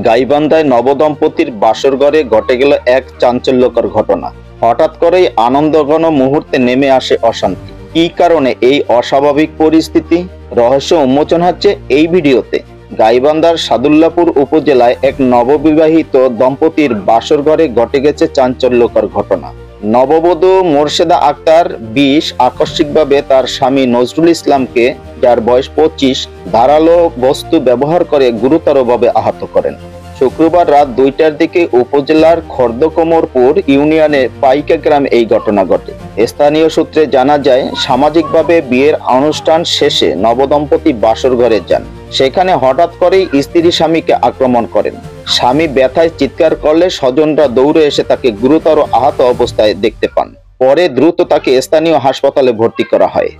গাইবান্ধায় নবদম্পতির বাসরঘরে ঘটে গেল এক চাঞ্চল্যকর ঘটনা। হঠাৎ করেই আনন্দঘন মুহূর্তে নেমে আসে অশান্তি। কী কারণে এই অস্বাভাবিক পরিস্থিতি? রহস্য উন্মোচন হচ্ছে এই ভিডিওতে। গাইবান্ধার সাদুল্লাপুর উপজেলায় এক নববিবাহিত দম্পতির বাসরঘরে ঘটে গেছে চাঞ্চল্যকর ঘটনা। নববধূ মোর্শেদা আক্তার 20 আকস্মিকভাবে তার স্বামী নজরুল ইসলামকে, যার বয়স 25, ধারালো বস্তু ব্যবহার করে গুরুতরভাবে আহত করেন। শুক্রবার রাত 2টার দিকে উপজেলার খর্দকমরপুর ইউনিয়নের পাইকা গ্রামে এই ঘটনা ঘটে। স্থানীয় সূত্রে জানা যায়, সামাজিকভাবে বিয়ের অনুষ্ঠান শেষে নবদম্পতি বাসর ঘরে যান। সেখানে হঠাৎ করেই স্ত্রী স্বামীকে আক্রমণ করেন। স্বামী ব্যথায় চিৎকার করলে স্বজনরা দৌড়ে এসে তাকে গুরুতর আহত অবস্থায় দেখতে পান। পরে দ্রুত তাকে স্থানীয় হাসপাতালে ভর্তি করা হয়।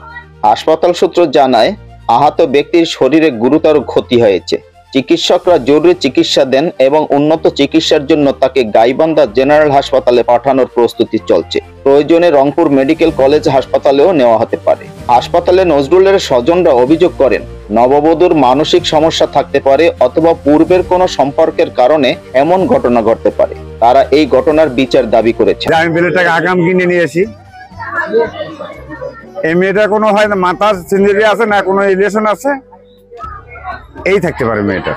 হাসপাতাল সূত্র জানায়, আহত ব্যক্তির শরীরে গুরুতর ক্ষতি হয়েছে। চিকিৎসকরা জরুরি চিকিৎসা দেন এবং উন্নত চিকিৎসার জন্য তাকে গাইবান্ধা জেনারেল হাসপাতালে পাঠানোর প্রস্তুতি চলছে। প্রয়োজনে রংপুর মেডিকেল কলেজ হাসপাতালেও নেওয়া হতে পারে। হাসপাতালে নজরুলের স্বজনরা অভিযোগ করেন, নববধূর মানসিক সমস্যা থাকতে পারে অথবা পূর্বের কোনো সম্পর্কের কারণে এমন ঘটনা ঘটতে পারে। তারা এই ঘটনার বিচার দাবি করেছে। আমি বেলেটাকে আগাম কিনে নিয়ে আসি। এই মেয়েটা কোনো হয় না মাথার সিঞ্জুরি আছে না কোনো রিলেশন আছে, এই থাকতে পারে মেয়েটা।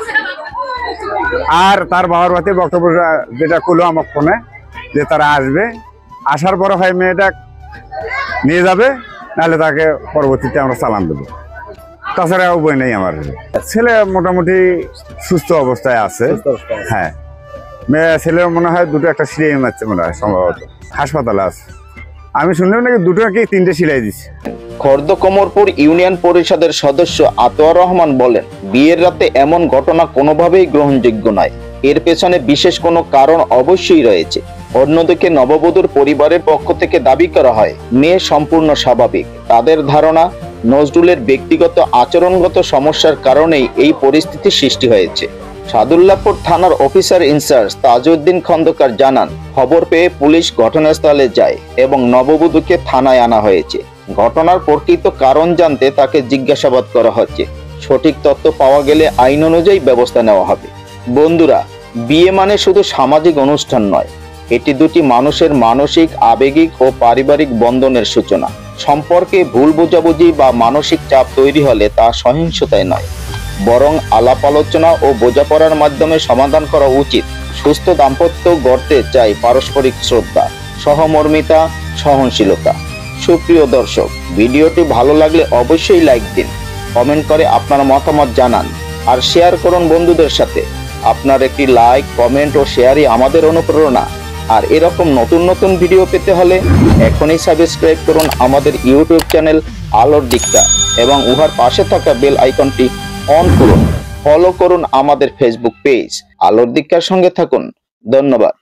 আর তার বাবার বাড়িতে বক্তব্য যেটা করলো আমার ফোনে, যে তারা আসবে, আসার পরে হয় মেয়েটা নিয়ে যাবে, নাহলে তাকে পরবর্তীতে আমরা চালান দেবো। তাছাড়া উপায় নেই। আমার ছেলে মোটামুটি সুস্থ অবস্থায় আছে। হ্যাঁ, ছেলে মনে হয় দুটো একটা সিলাই মারছে মনে হয়, সম্ভবত হাসপাতালে আছে। আমি শুনলাম নাকি দুটো কি 3টে সিলাই দিচ্ছে। খর্দকমরপুর ইউনিয়ন পরিষদের সদস্য আতোয়ার রহমান বলেন, বিয়ের রাতে এমন ঘটনা কোনোভাবেই গ্রহণযোগ্য নয়। এর পেছনে বিশেষ কোনো কারণ অবশ্যই রয়েছে। অন্যদিকে নববধূর পরিবারের পক্ষ থেকে দাবি করা হয়, মেয়ে সম্পূর্ণ স্বাভাবিক। তাদের ধারণা, নজরুলের ব্যক্তিগত আচরণগত সমস্যার কারণেই এই পরিস্থিতি সৃষ্টি হয়েছে। সাদুল্লাপুর থানার অফিসার ইনচার্জ তাজউদ্দিন খন্দকার জানান, খবর পেয়ে পুলিশ ঘটনাস্থলে যায় এবং নববধূকে থানায় আনা হয়েছে। ঘটনার প্রকৃত কারণ জানতে তাকে জিজ্ঞাসাবাদ করা হচ্ছে। সঠিক তথ্য পাওয়া গেলে আইন অনুযায়ী ব্যবস্থা নেওয়া হবে। বন্ধুরা, বিয়ে মানে শুধু সামাজিক অনুষ্ঠান নয়, এটি দুটি মানুষের মানসিক, আবেগিক ও পারিবারিক বন্ধনের সূচনা। সম্পর্কে ভুল বোঝাবুঝি বা মানসিক চাপ তৈরি হলে তা সহিংসতায় নয়, বরং আলাপ আলোচনা ও বোঝাপড়ার মাধ্যমে সমাধান করা উচিত। সুস্থ দাম্পত্য গড়তে চাই পারস্পরিক শ্রদ্ধা, সহমর্মিতা, সহনশীলতা। সুপ্রিয় দর্শক, ভিডিওটি ভালো লাগলে অবশ্যই লাইক দিন, কমেন্ট করে আপনার মতামত জানান আর শেয়ার করুন বন্ধুদের সাথে। আপনার একটি লাইক, কমেন্ট ও শেয়ারই আমাদের অনুপ্রেরণা। আর এরকম নতুন নতুন ভিডিও পেতে হলে এখনই সাবস্ক্রাইব করুন আমাদের ইউটিউব চ্যানেল আলোর দিকটা এবং উহার পাশে থাকা বেল আইকনটি অন করুন। ফলো করুন আমাদের ফেসবুক পেজ আলোর দিকটার সঙ্গে থাকুন। ধন্যবাদ।